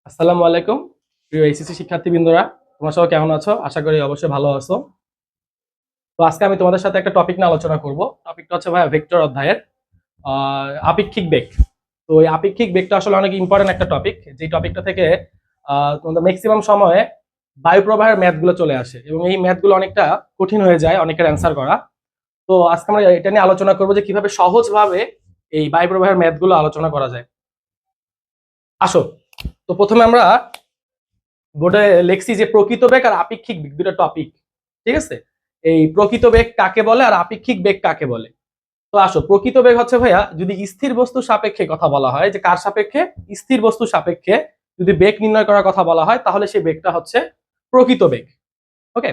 আসসালামু আলাইকুম প্রিয় এইচএসসি শিক্ষার্থীবৃন্দরা, তোমরা সবাই কেমন আছো? আশা করি অবশ্যই ভালো আছো। তো আজকে আমি তোমাদের সাথে একটা টপিক নিয়ে আলোচনা করব। টপিকটা হচ্ছে ভাইয়া ভেক্টর অধ্যায়ের আপেক্ষিক বেগ। তো এই আপেক্ষিক বেগটা আসলে অনেক ইম্পর্টেন্ট একটা টপিক, যে টপিকটা থেকে তোমাদের ম্যাক্সিমাম সময়ে বায়ু প্রবাহের ম্যাথগুলো চলে আসে এবং এই ম্যাথগুলো অনেকটা কঠিন হয়ে যায় অনেকের অ্যান্সার করা। তো আজকে আমরা এটা নিয়ে আলোচনা করবো যে কিভাবে সহজভাবে এই বায়ু প্রবাহের ম্যাথগুলো আলোচনা করা যায়। আসো, তো প্রথমে আমরা বোর্ডে লিখছি যে প্রকৃত বেগ আর আপেক্ষিক বেগ দুটো টপিক। ঠিক আছে, এই প্রকৃত বেগ কাকে বলে আর আপেক্ষিক বেগ কাকে বলে। তো আসো, প্রকৃত বেগ হচ্ছে ভাইয়া যদি স্থির বস্তু সাপেক্ষে কথা বলা হয়, যে কার সাপেক্ষে? স্থির বস্তু সাপেক্ষে যদি বেগ নির্ণয় করার কথা বলা হয় তাহলে সেই বেগটা হচ্ছে প্রকৃত বেগ। ওকে।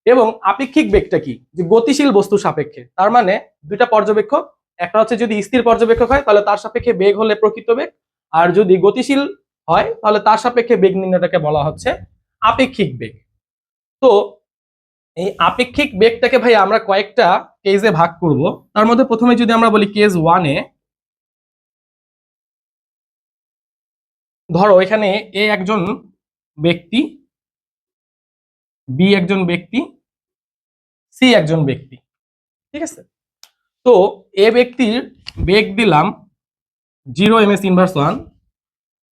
এবং আপেক্ষিক বেগটা কি? যে গতিশীল বস্তু সাপেক্ষে। তার মানে দুইটা পর্যবেক্ষক, একটা হচ্ছে যদি স্থির পর্যবেক্ষক হয় তাহলে তার সাপেক্ষে বেগ হলে প্রকৃত বেগ, আর যদি গতিশীল হয় তাহলে তার সাপেক্ষে বেগ নির্ণয়টাকে বলা হচ্ছে আপেক্ষিক বেগ। তো এই আপেক্ষিক বেগটাকে ভাই আমরা কয়েকটা কেজে ভাগ করব। তার মধ্যে প্রথমে যদি আমরা বলি কেজ ওয়ানে, ধরো এখানে এ একজন ব্যক্তি, বি একজন ব্যক্তি, সি একজন ব্যক্তি। ঠিক আছে, তো এ ব্যক্তির বেগ দিলাম 0 ms−1,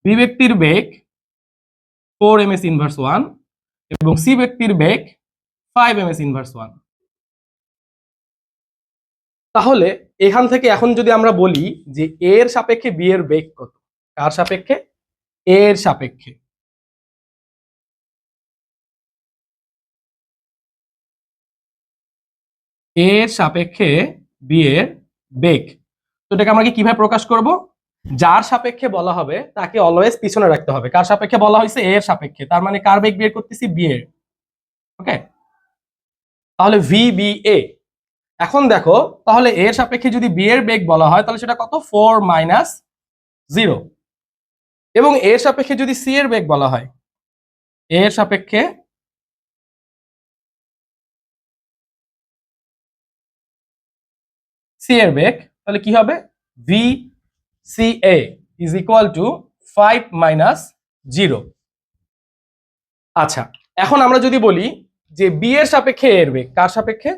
বি ব্যক্তির বেগ 4 ms−1 এবং সি ব্যক্তির বেগ 5 ms−1। তাহলে এখান থেকে এখন যদি আমরা বলি যে এর সাপেক্ষে বি এর বেগ কত, কার সাপেক্ষে? এর সাপেক্ষে। এর সাপেক্ষে বি এর বেগ। তো এটাকে আমরা কিভাবে প্রকাশ করব? যার সাপেক্ষে বলা হবে তাকে অলওয়েজ পিছনে রাখতে হবে। কার সাপেক্ষে বলা হয়েছে? এর সাপেক্ষে, তার মানে কার বেগ বের করতেছি? বি এর। ওকে, তাহলে ভি বি এ। এখন দেখো, তাহলে এর সাপেক্ষে যদি বি এর বেগ বলা হয় তাহলে সেটা কত? 4 - 0। এবং এর সাপেক্ষে যদি সি এর বেগ বলা হয়, এর সাপেক্ষে সি এর বেগ, তাহলে কি হবে? V C A is equal to 5 - 0। আচ্ছা, এখন আমরা যদি বলি যে বি এর সাপেক্ষে এর বেগ, কার সাপেক্ষে?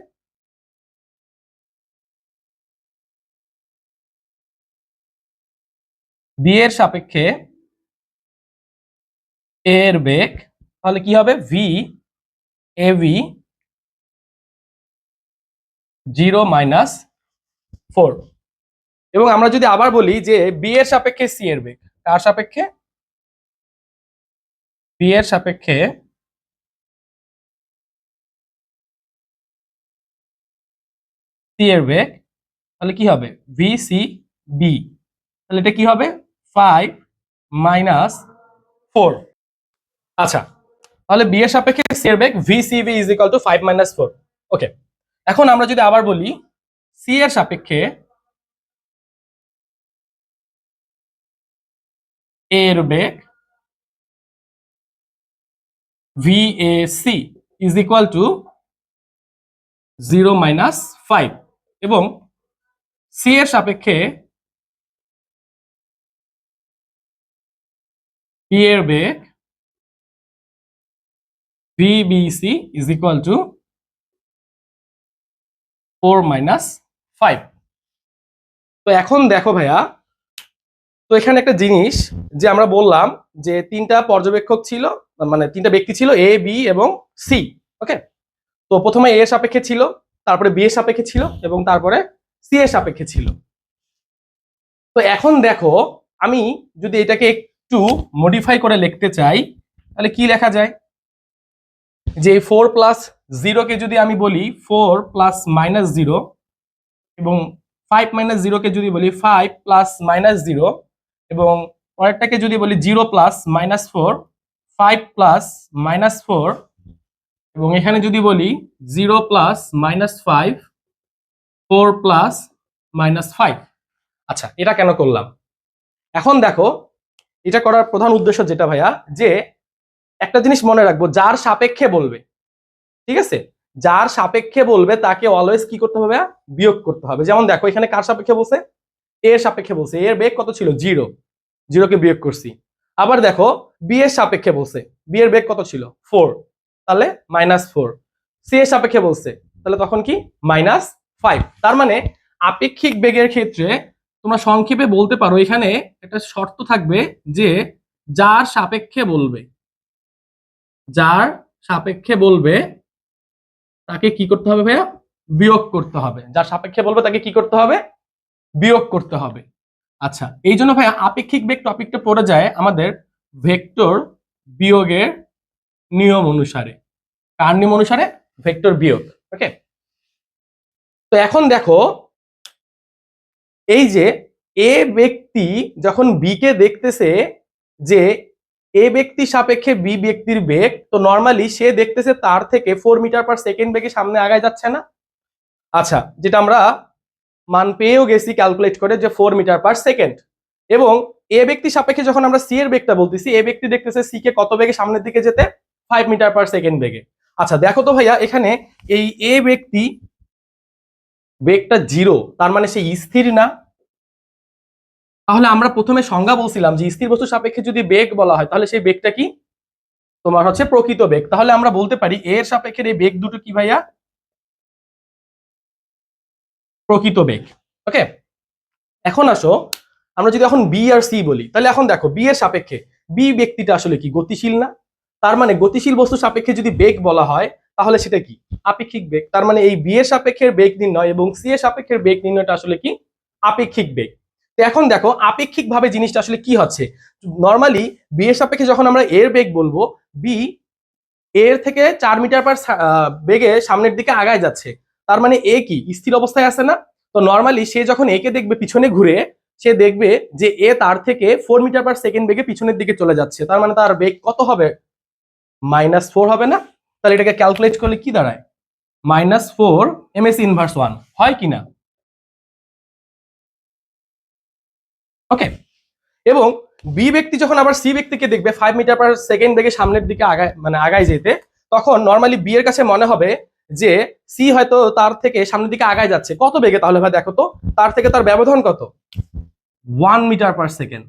বি এর সাপেক্ষে এর বেগ, তাহলে কি হবে? V A V 0 - 4। এবং আমরা যদি আবার বলি যে বি এর সাপেক্ষে সি এর বেগ, কার সাপেক্ষে? বি এর সাপেক্ষে সি এর বেগ, তাহলে কি হবে? ভি সি বি, তাহলে এটা কি হবে? 5 - 4। আচ্ছা, তাহলে বি এর সাপেক্ষে সি এর বেগ V C B is equal to 5 - 4। Okay, এখন আমরা যদি আবার বলি সি এর সাপেক্ষে এর বেগ V A C is equal to 0 - 5 এবং সি এর সাপেক্ষে বি এর বেগ V B C is equal to 4 - 5। তো এখন দেখো ভাইয়া, তো এখানে একটা জিনিস, যে আমরা বললাম যে তিনটা পর্যবেক্ষক ছিল, মানে তিনটা ব্যক্তি ছিল, এ বি এবং সি। ওকে, তো প্রথমে এ এর সাপেক্ষে ছিল, তারপরে বি এর সাপেক্ষে ছিল এবং তারপরে সি এর সাপেক্ষে ছিল। তো এখন দেখো, আমি যদি এটাকে একটু মডিফাই করে লিখতে চাই তাহলে কি লেখা যায়? যে 4 + 0 কে যদি আমি বলি 4 ± 0 এবং 5 - 0 কে যদি বলি 5 ± 0 এবং পরেরটাকে যদি বলি 0 + - 4, 5 + - 4 এবং এখানে যদি বলি 0 + - 5, 4 + - 5। আচ্ছা, এটা কেন করলাম? এখন দেখো, এটা করার প্রধান উদ্দেশ্য যেটা ভাইয়া, যে একটা জিনিস মনে রাখবো, যার সাপেক্ষে বলবে, ঠিক আছে, যার সাপেক্ষে বলবে তাকে অলওয়েজ কি করতে হবে? বিয়োগ করতে হবে। যেমন দেখো, এখানে কার সাপেক্ষে বলছে? এর সাপেক্ষে বলছে। এর বেগ কত ছিল? 0, 0কে বিয়োগ করছি। আবার দেখো বি এর সাপেক্ষে বলছে, বি এর বেগ কত ছিল 4, তাহলে -4। সি এর সাপেক্ষে বলছে, তাহলে তখন কি -5। তার মানে আপেক্ষিক বেগের ক্ষেত্রে তোমরা সংক্ষেপে বলতে পারো এখানে একটা শর্ত থাকবে যে যার সাপেক্ষে বলবে, যার সাপেক্ষে বলবে তাকে কি করতে হবে ভাইয়া, বিয়োগ করতে হবে। যার সাপেক্ষে বলবে তাকে কি করতে হবে, বিয়োগ করতে হবে। আচ্ছা, এই জন্য ভাইয়া আপেক্ষিক বেগ টপিকটা পড়ে যায় আমাদের ভেক্টর বিয়োগের নিয়ম অনুসারে। কার নিয়ম অনুসারে, ভেক্টর বিয়োগ। ওকে, তো এখন দেখো এই যে এ ব্যক্তি যখন বি কে দেখতেছে যে এ ব্যক্তি সাপেক্ষে বি ব্যক্তির বেগ, তো নর্মালি সে দেখতেছে তার থেকে 4 মিটার/সেকেন্ড বেগে সামনে আগায় যাচ্ছে না। আচ্ছা, যেটা আমরা মান পেয়েও গেছি ক্যালকুলেট করে যে 4 মিটার/সেকেন্ড। এবং এ ব্যক্তি সাপেক্ষে যখন আমরা সি এর বেগটা বলতেছি, এ ব্যক্তি দেখতেছে সি কে কত বেগে সামনের দিকে যেতে, 5 মিটার/সেকেন্ড বেগে। আচ্ছা দেখো তো ভাইয়া এখানে এই এ ব্যক্তি বেগটা 0, তার মানে সে স্থির না। তাহলে আমরা প্রথমে সংজ্ঞা বলছিলাম যে স্থির বস্তু সাপেক্ষে যদি বেগ বলা হয় তাহলে সেই বেগটা কি, তোমার হচ্ছে প্রকৃত বেগ। তাহলে আমরা বলতে পারি এর সাপেক্ষে এই বেগ দুটো কি ভাইয়া, প্রকৃত বেগ। ওকে, এখন আসো আমরা যদি এখন বি আর সি বলি, তাহলে এখন দেখো বি এর সাপেক্ষে বি ব্যক্তিটা আসলে কি, গতিশীল না। তার মানে গতিশীল বস্তু সাপেক্ষে যদি বেগ বলা হয় তাহলে সেটা কি, আপেক্ষিক বেগ। তার মানে এই বি এর সাপেক্ষের বেগ নির্ণয় এবং সি এর সাপেক্ষের বেগ নির্ণয়টা আসলে কি, আপেক্ষিক বেগ। তো এখন দেখো আপেক্ষিক ভাবে জিনিসটা আসলে কি হচ্ছে। নর্মালি বি এর সাপেক্ষে যখন আমরা এর বেগ বলবো, বি এর থেকে 4 মিটার বেগে সামনের দিকে আগায় যাচ্ছে, তার মানে এ কি স্থির অবস্থায় আছে না। তো নর্মালি সে যখন একে দেখবে পিছনে ঘুরে, সে দেখবে যে এ তার থেকে 4 মিটার/সেকেন্ড বেগে পিছনের দিকে চলে যাচ্ছে, তার মানে তার বেগ কত হবে, -4 হবে না। তাহলে এটাকে ক্যালকুলেট করলে কি দাঁড়ায়, -4 ms−1 হয় কিনা। ওকে, এবং বি ব্যক্তি যখন আবার সি ব্যক্তিকে দেখবে 5 মিটার/সেকেন্ড বেগে সামনের দিকে আগায়, মানে আগায় যেতে, তখন নর্মালি বি এর কাছে মনে হবে যে সি হয়তো তার থেকে সামনের দিকে আগায় যাচ্ছে কত বেগে, তাহলে ভাই দেখো তো তার থেকে তার ব্যবধান কত, 1 মিটার/সেকেন্ড।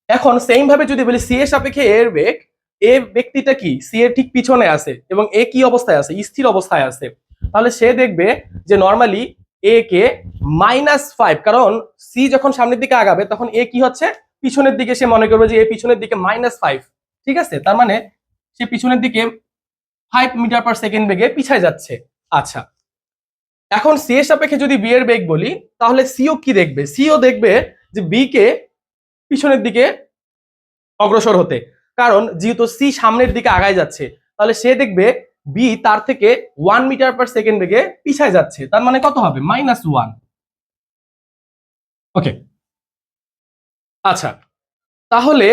এখন সেম ভাবে যদি বলি সি এর সাপেক্ষে এর বেগ, এ ব্যক্তিটা কি সি এর ঠিক পিছনে আছে এবং এ কি অবস্থায় আছে, স্থির অবস্থায় আছে, তাহলে সে দেখবে যে নর্মালি এ কে -5, কারণ সি যখন সামনের দিকে আগাবে তখন এ কি হচ্ছে, পিছনের দিকে, সে মনে করবে যে এ পিছনের দিকে -5। ঠিক আছে, তার মানে সে পিছনের দিকে 5 মিটার/সেকেন্ড বেগে পিছায় যাচ্ছে। আচ্ছা, এখন সি এর সাপেক্ষে যদি বি এর বেগ বলি, তাহলে সিও কি দেখবে, সিও দেখবে যে বি কে পিছনের দিকে অগ্রসর হতে, কারণ যেহেতু সি সামনের দিকে আগায় যাচ্ছে, তাহলে সে দেখবে বি তার থেকে 1 মিটার/সেকেন্ড বেগে পিছায় যাচ্ছে, তার মানে কত হবে, -1। ওকে, আচ্ছা তাহলে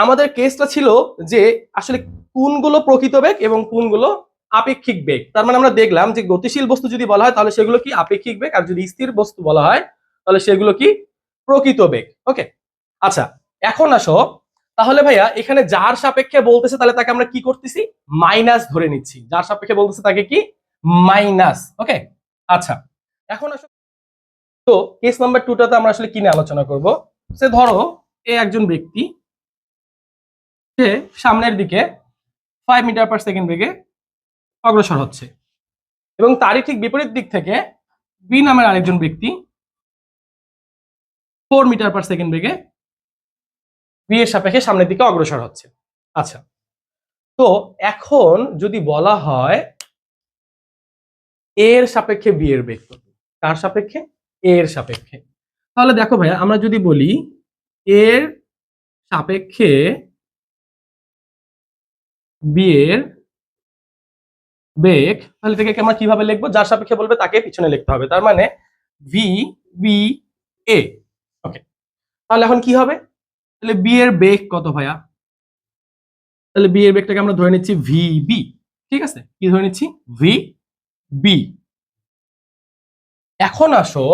আমাদের কেসটা ছিল যে আসলে কোনগুলো প্রকৃত বেগ এবং কোনগুলো আপেক্ষিক বেগ। তার মানে আমরা দেখলাম যে গতিশীল বস্তু যদি বলা হয় তাহলে সেগুলো কি, আপেক্ষিক বেগ, আর যদি স্থির বস্তু বলা হয় তাহলে সেগুলো কি, প্রকৃত বেগ। ওকে, আচ্ছা এখন আসো, তাহলে ভাইয়া এখানে যার সাপেক্ষে বলতেছে তাহলে তাকে আমরা কি করতেছি, মাইনাস ধরে নিচ্ছি। যার সাপেক্ষে বলতেছে তাকে কি, মাইনাস। ওকে, আচ্ছা এখন আসো, তো কেস নাম্বার 2টাতে আমরা আসলে কি নিয়ে আলোচনা করব। সে ধরো এ একজন ব্যক্তি, সে সামনের দিকে 5 মিটার/সেকেন্ড বেগে অগ্রসর হচ্ছে এবং তারই ঠিক বিপরীত দিক থেকে বি নামের আরেকজন ব্যক্তি 4 মিটার/সেকেন্ড বেগে বি এর সাপেক্ষে সামনের দিকে অগ্রসর হচ্ছে। আচ্ছা, তো এখন যদি বলা হয় এর সাপেক্ষে বি এর বেগ কত, কার সাপেক্ষে, এর সাপেক্ষে, তাহলে দেখো ভাইয়া আমরা যদি বলি এর সাপেক্ষে বি এর বেগ, তাহলে এটাকে আমরা কিভাবে লিখবো, যার সাপেক্ষে বলবে তাকে পিছনে লিখতে হবে, তার মানে ভি বি এ। ওকে, তাহলে এখন কি হবে, তাহলে বি এর বেগ কত ভাইয়া, তাহলে বি এর বেগটাকে আমরা ধরে নিচ্ছি ভি বি। ঠিক আছে, কি ধরে নিচ্ছি, ভি বি। এখন আসো,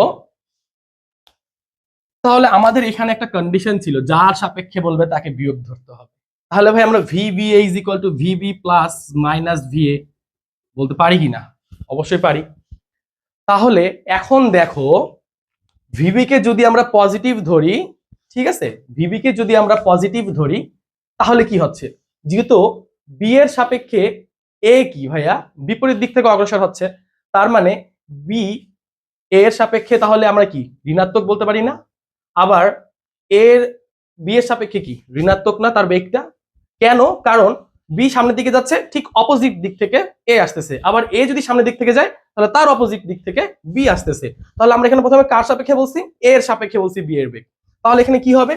তাহলে আমাদের এখানে একটা কন্ডিশন ছিল যার সাপেক্ষে বলবে তাকে বিয়োগ ধরতে হবে। তাহলে ভাই আমরা V B A is equal to V B plus minus V A বলতে পারি কিনা, অবশ্যই পারি। তাহলে এখন দেখো ভিবি কে যদি আমরা পজিটিভ ধরি, ঠিক আছে, ভিবি কে যদি আমরা পজিটিভ ধরি তাহলে কি হচ্ছে, যেহেতু বি এর সাপেক্ষে এ কি ভাইয়া বিপরীত দিক থেকে অগ্রসর হচ্ছে, তার মানে বি এর সাপেক্ষে তাহলে আমরা কি ঋণাত্মক বলতে পারি না? আবার এর বি এর সাপেক্ষে কি ঋণাত্মক না তার বেগটা? কেন? কারণ বি সামনের দিকে যাচ্ছে, ঠিক অপোজিট দিক থেকে এ আসতেছে, আবার এ যদি সামনের দিক থেকে যায় তাহলে তার অপোজিট দিক থেকে বি আসতেছে। তাহলে আমরা এখানে প্রথমে কার সাপেক্ষে বলছি? এ এর সাপেক্ষে বলছি বি এর বেগ। তাহলে এখানে কি হবে,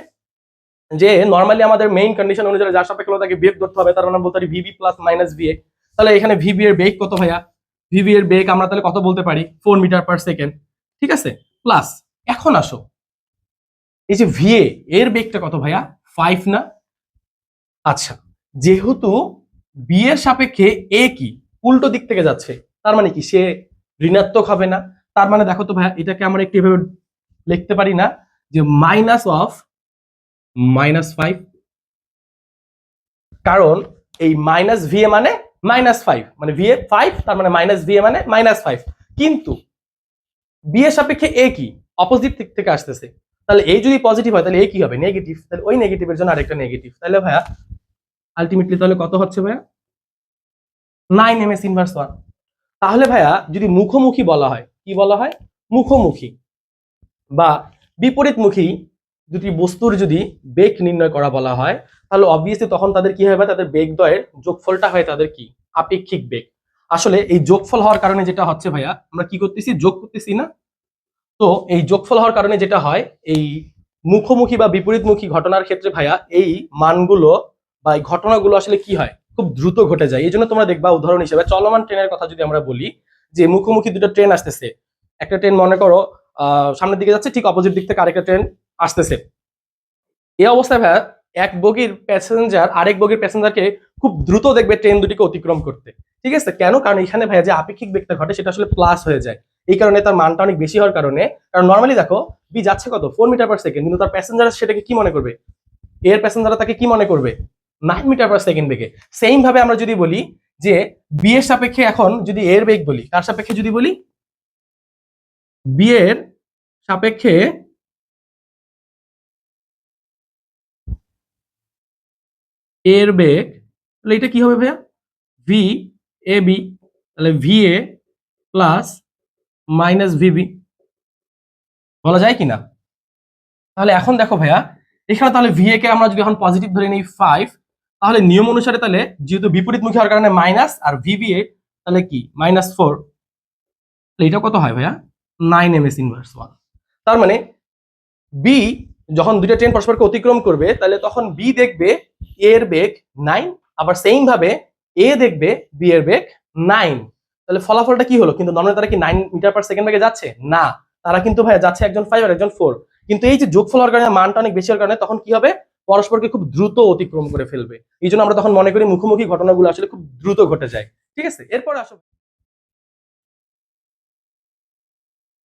যে নরমালি আমাদের মেইন কন্ডিশন অনুযায়ী যার সাপেক্ষে হলো তাকে বেগ ধরতে হবে, তার মানে বলতে পারি ভিবি প্লাস মাইনাস ভিএ। তাহলে এখানে ভিবি এর বেগ কত ভাইয়া? ভিবি এর বেগ আমরা তাহলে কত বলতে পারি? 4 মিটার পার সেকেন্ড। ঠিক আছে, প্লাস এখন আসো এই যে ভিএ এর বেগটা কত ভাইয়া? 5 না? আচ্ছা, যেহেতু বি এর সাপেক্ষে এ কি উল্টো দিক থেকে যাচ্ছে, তার মানে কি সে ঋণাত্মক হবে না? তার মানে দেখো তো ভাইয়া, এটাকে আমরা একটু এভাবে লিখতে পারি না যে মাইনাস অফ -5, কারণ এই মাইনাস ভিএ মানে -5, মানে ভিএ 5, তার মানে মাইনাস ভিএ মানে -5। কিন্তু বি এর সাপেক্ষে এ কি অপোজিট দিক থেকে আসতেছে, তাহলে এই যদি পজিটিভ হয় তাহলে এ কি হবে? নেগেটিভ। তাহলে ওই নেগেটিভের জন্য আরেকটা নেগেটিভ। তাহলে ভাইয়া আলটিমেটলি তাহলে কত হচ্ছে ভাইয়া? 9 ms ইনভার্স 1। তাহলে ভাইয়া যদি মুখোমুখি বলা হয়, কি বলা হয়? মুখোমুখি বা বিপরীতমুখী দুটি বস্তুর যদি বেগ নির্ণয় করা বলা হয়, তাহলে অবভিয়াসলি তখন তাদের কি হবে? তাদের বেগদ্বয়ের যোগফলটা হয় তাদের কি আপেক্ষিক বেগ। আসলে এই যোগফল হওয়ার কারণে যেটা হচ্ছে ভাইয়া, আমরা কি করতেছি? যোগ করতেছি না? তো এই যোগফল হওয়ার কারণে যেটা হয়, এই মুখোমুখি বা বিপরীতমুখী ঘটনার ক্ষেত্রে ভাইয়া এই মানগুলো বা এই ঘটনাগুলো আসলে কি হয়? খুব দ্রুত ঘটে যায়। এই জন্য তোমরা দেখবা উদাহরণ হিসেবে চলমান ট্রেনের কথা যদি আমরা বলি, যে মুখোমুখি দুটো ট্রেন আসতেছে, একটা ট্রেন মনে করো সামনের দিকে যাচ্ছে, ঠিক অপোজিট দিক থেকে আরেকটা ট্রেন আসতেছে। এই অবস্থায় ভাইয়া এক বগির প্যাসেঞ্জার আরেক বগির প্যাসেঞ্জারকে খুব দ্রুত দেখবে ট্রেন দুটিকে অতিক্রম করতে। ঠিক আছে, কেন? কারণ এখানে ভাইয়া যে আপেক্ষিক বেগটা ঘটে সেটা আসলে প্লাস হয়ে যায়। এই কারণে তার মানটা অনেক বেশি হওয়ার কারণে, কারণ নর্মালি দেখো বি যাচ্ছে কত 4 মিটার পার সেকেন্ড, কিন্তু তার প্যাসেঞ্জার সেটাকে কি মনে করবে? এর প্যাসেঞ্জাররা তাকে কি মনে করবে? 9 মিটার পার সেকেন্ড বেগে। সেম ভাবে আমরা যদি বলি যে বি এর সাপেক্ষে এখন যদি এর বেগ বলি, কার সাপেক্ষে যদি বলি? বি এর সাপেক্ষে এর বেগ, তাহলে এটা কি হবে ভাইয়া? ভি এ বি, তাহলে V A plus minus VB বলা যায় কিনা? তাহলে এখন দেখো ভাইয়া, এখানে তাহলে ভিএ কে আমরা যদি এখন পজিটিভ ধরে নিই 5, তাহলে নিয়ম অনুসারে তাহলে যেহেতু বিপরীতমুখী হওয়ার কারণে মাইনাস, আর ভিবিএ তাহলে কি -4, তাহলে এটা কত হয় ভাইয়া? 9 ms ইনভার্স 1। তার মানে বি যখন দুইটা ট্রেন পরস্পরকে অতিক্রম করবে, তাহলে তখন বি দেখবে এ এর বেগ 9, আবার সেম ভাবে এ দেখবে বি এর বেগ 9। তাহলে ফলাফলটা কি হলো? কিন্তু নর্মালি তারা কি 9 মিটার পার সেকেন্ড বেগে যাচ্ছে না, তারা কিন্তু ভাই যাচ্ছে একজন 5 আর একজন 4। কিন্তু এই যে যোগফল হওয়ার কারণে মানটা অনেক বেশি হওয়ার কারণে তখন কি হবে? পরস্পরকে খুব দ্রুত অতিক্রম করে ফেলবে। এই জন্য আমরা তখন মনে করি মুখোমুখি ঘটনাগুলো আসলে খুব দ্রুত ঘটে যায়। ঠিক আছে, এরপর আসো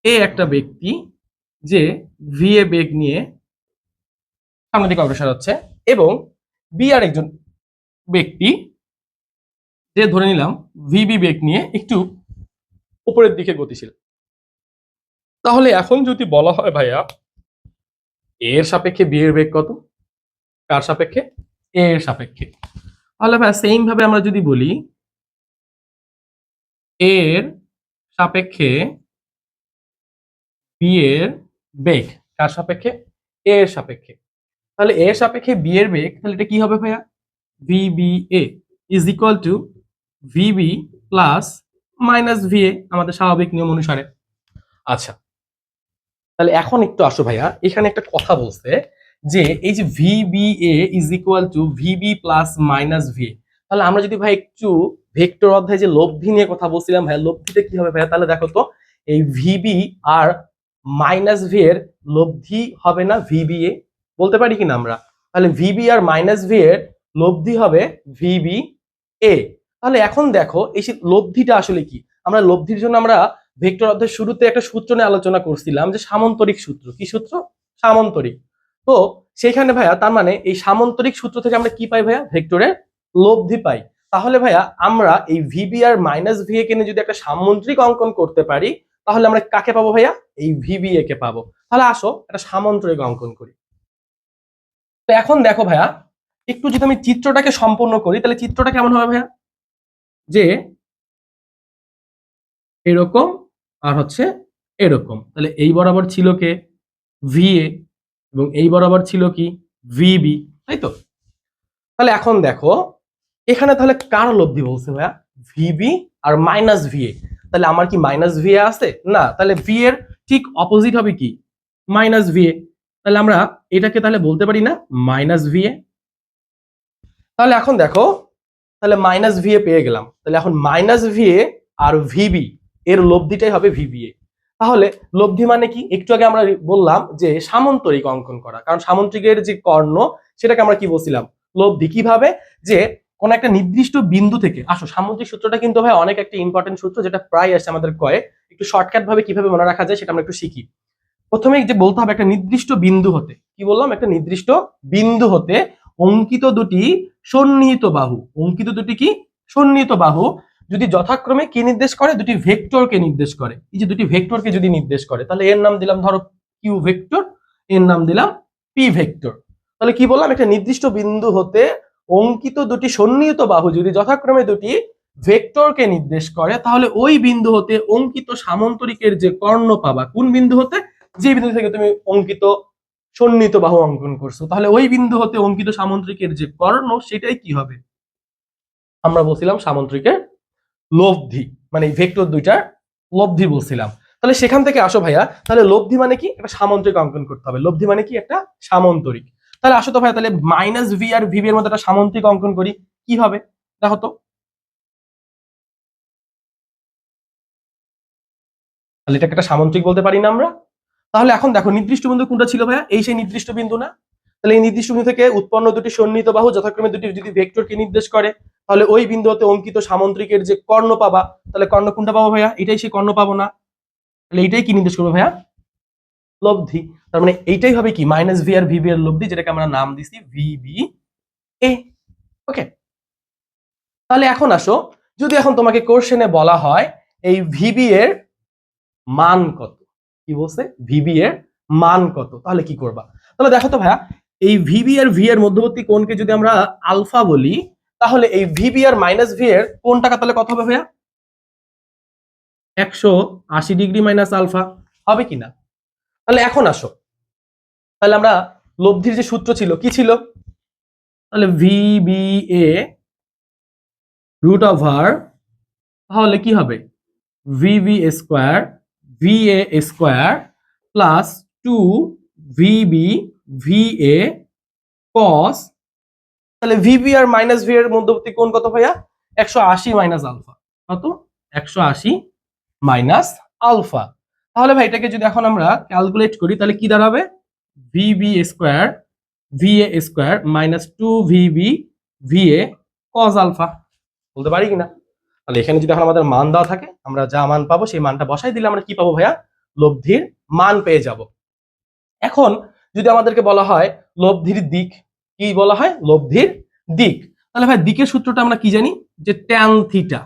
এ একটা ব্যক্তি যে ভিএ বেগ নিয়ে সামনের দিকে অগ্রসর হচ্ছে, এবং বি আর একজন ব্যক্তি যে ধরে নিলাম ভিবি বেগ নিয়ে একটু উপরের দিকে গতিশীল। তাহলে এখন যদি বলা হয় ভাইয়া এর সাপেক্ষে বি এর বেগ কত? কার সাপেক্ষে? এ এর সাপেক্ষে। তাহলে ভাইয়া সেম ভাবে আমরা যদি বলি এর সাপেক্ষে বি এর বেগ, কার সাপেক্ষে? এ এর সাপেক্ষে। তাহলে এর সাপেক্ষে বি এর বেগ, তাহলে এটা কি হবে ভাইয়া? V B A is equal to V B plus minus V A, আমাদের স্বাভাবিক নিয়ম অনুসারে। আচ্ছা, তাহলে এখন একটু আসো ভাইয়া, এখানে একটা কথা বলছে যে এই যে V B A is equal to V B plus minus V A. তাহলে আমরা যদি ভাই একটু ভেক্টর অধ্যায়ে যে লব্ধি নিয়ে কথা বলছিলাম ভাইয়া, লব্ধিতে কি হবে ভাইয়া? তাহলে দেখো তো এই ভিবি আর মাইনাস ভি এর লব্ধি হবে না ভিবিএ, বলতে পারি কিনা আমরা? তাহলে ভিবি আর মাইনাস ভি এর লব্ধি হবে ভিবি এ। তাহলে এখন দেখো এই লব্ধিটা আসলে কি? আমরা লব্ধির জন্য আমরা ভেক্টর অধ্যায়ের শুরুতে একটা সূত্র নিয়ে আলোচনা করছিলাম, যে সামান্তরিক সূত্র। কি সূত্র? সামান্তরিক। তো সেখানে ভাইয়া তার মানে এই সামান্তরিক সূত্র থেকে আমরা কি পাই ভাইয়া? ভেক্টরের লব্ধি পাই। তাহলে ভাইয়া আমরা এই ভিবি আর মাইনাস ভি এ কে নিয়ে যদি একটা সামান্তরিক অঙ্কন করতে পারি, তাহলে আমরা কাকে পাবো ভাইয়া? এই ভিবিএ কে পাবো। তাহলে আসো একটা সামান্তরিক অঙ্কন করি। তো এখন দেখো ভাইয়া, একটু যদি আমি চিত্রটাকে সম্পূর্ণ করি তাহলে চিত্রটা কেমন হবে ভাইয়া, যে এরকম আর হচ্ছে এরকম। তাহলে এই বরাবর ছিল কে, ভিএ, এবং এই বরাবর ছিল কি, ভিবি, তাই তো? তাহলে এখন দেখো এখানে তাহলে কার লব্ধি বলছে ভাইয়া, ভিবি আর মাইনাস ভিএ। তাহলে আমার কি মাইনাস ভিএ আছে না, তাহলে ভি এর ঠিক অপোজিট হবে কি, মাইনাস ভিএ। তাহলে আমরা এটাকে তাহলে বলতে পারি না মাইনাস ভিএ। তাহলে এখন দেখো, তাহলে মাইনাস ভিএ পেয়ে গেলাম। তাহলে এখন মাইনাস ভিএ আর ভিবি এর লব্ধিটাই হবে ভিবিএ। তাহলে লব্ধি মানে কি, একটু আগে আমরা বললাম যে সামন্তরিক অঙ্কন করা, কারণ সামন্তরিকের যে কর্ণ সেটাকে আমরা কি বলছিলাম, লব্ধি। কিভাবে, যে কোন একটা নির্দিষ্ট বিন্দু থেকে, আসো সামুদ্রিক সূত্রটা কিন্তু ভাই অনেক একটা ইম্পর্টেন্ট সূত্র, যেটা প্রায় আসছে আমাদের কয়ে, একটু শর্টকাট ভাবে কিভাবে মনে রাখা যায় সেটা আমরা একটু শিখি। প্রথমে যে বলতে হবে একটা নির্দিষ্ট বিন্দু হতে, কি বললাম, একটা নির্দিষ্ট বিন্দু হতে অঙ্কিত দুটি সন্নিহিত বাহু, অঙ্কিত দুটি কি, সন্নিহিত বাহু যদি যথাক্রমে কি নির্দেশ করে, দুটি ভেক্টরকে নির্দেশ করে। এই যে দুটি ভেক্টরকে যদি নির্দেশ করে, তাহলে এর নাম দিলাম ধরো কিউ ভেক্টর, এর নাম দিলাম পি ভেক্টর। তাহলে কি বললাম, একটা নির্দিষ্ট বিন্দু হতে অঙ্কিত দুটি সন্নিহিত বাহু যদি যথাক্রমে দুটি ভেক্টরকে নির্দেশ করে, তাহলে ওই বিন্দু হতে অঙ্কিত সামন্তরিকের যে কর্ণ পাবা, কোন বিন্দু হতে, যে বিন্দু থেকে তুমি অঙ্কিত সন্নিহিত বাহু অঙ্কন করছো, তাহলে ওই বিন্দু হতে অঙ্কিত সামন্তরিকের যে কর্ণ সেটাই কি হবে, আমরা বলছিলাম সামন্তরিকের লব্ধি, মানে এই ভেক্টর দুইটার লব্ধি বলছিলাম। তাহলে সেখান থেকে আসো ভাইয়া, তাহলে লব্ধি মানে কি, একটা সামন্তরিক অঙ্কন করতে হবে। লব্ধি মানে কি, একটা সামন্তরিক। তাহলে আসো তো ভাইয়া, তাহলে মাইনাস ভি আর ভি এর মধ্যে একটা সামন্তরিক অঙ্কন করি, কি হবে দেখো তো। তাহলে এটাকে একটা সামন্তরিক বলতে পারি না আমরা? তাহলে এখন দেখো নির্দিষ্ট বিন্দু কোনটা ছিল ভাইয়া, এই সেই নির্দিষ্ট বিন্দু না? তাহলে এই নির্দিষ্ট বিন্দু থেকে উৎপন্ন দুটি সন্নিহিত বাহু যথাক্রমে দুটি যদি ভেক্টরকে নির্দেশ করে, তাহলে ওই বিন্দু হতে অঙ্কিত সামন্তরিকের যে কর্ণ পাবা, তাহলে কর্ণ কোনটা পাবো ভাইয়া, এটাই সেই কর্ণ পাবো না? তাহলে এইটাই কি নির্দেশ করবে ভাইয়া, লব্ধি। তার মানে এইটাই হবে কি, মাইনাস ভি আর ভিবি এর লব্ধি, যেটাকে আমরা নাম দিছি ভিবি এ। ওকে, তাহলে এখন আসো, যদি এখন তোমাকে কোশ্চেনে বলা হয় এই ভিবি এর মান কত, কি বলছে, ভিবি এর মান কত, তাহলে কি করবা? তাহলে দেখো তো ভাইয়া, এই ভিবি আর ভি এর মধ্যবর্তী কোণকে যদি আমরা আলফা বলি, তাহলে এই ভিবি আর মাইনাস ভি এর কোণটাকে তাহলে কত হবে ভাইয়া, 180 ডিগ্রি মাইনাস আলফা হবে কিনা? তাহলে এখন আসো, তাহলে আমরা লব্ধির যে সূত্র ছিল কি ছিল, তাহলে ভিবি এ রুট ওভার, তাহলে কি হবে, V B square V A square plus 2 V B V A cos, তাহলে ভিবি আর মাইনাস ভি এর মধ্যবর্তী কোণ কত ভাইয়া, 180 মাইনাস আলফা, কত, 180 মাইনাস আলফা। তাহলে ভাই এটাকে যদি এখন আমরা ক্যালকুলেট করি, তাহলে কি দাঁড়াবে, V B square V A square minus 2 V B V A cos alpha, বলতে পারি কিনা? তাহলে এখানে যদি এখন আমাদের মান দেওয়া থাকে, আমরা যা মান পাবো সেই মানটা বসাই দিলে আমরা কি পাবো ভাইয়া, লব্ধির মান পেয়ে যাব। এখন যদি আমাদেরকে বলা হয় লব্ধির দিক, কি বলা হয়, লব্ধির দিক, তাহলে ভাই দিকের সূত্রটা আমরা কি জানি, যে ট্যান থিটা।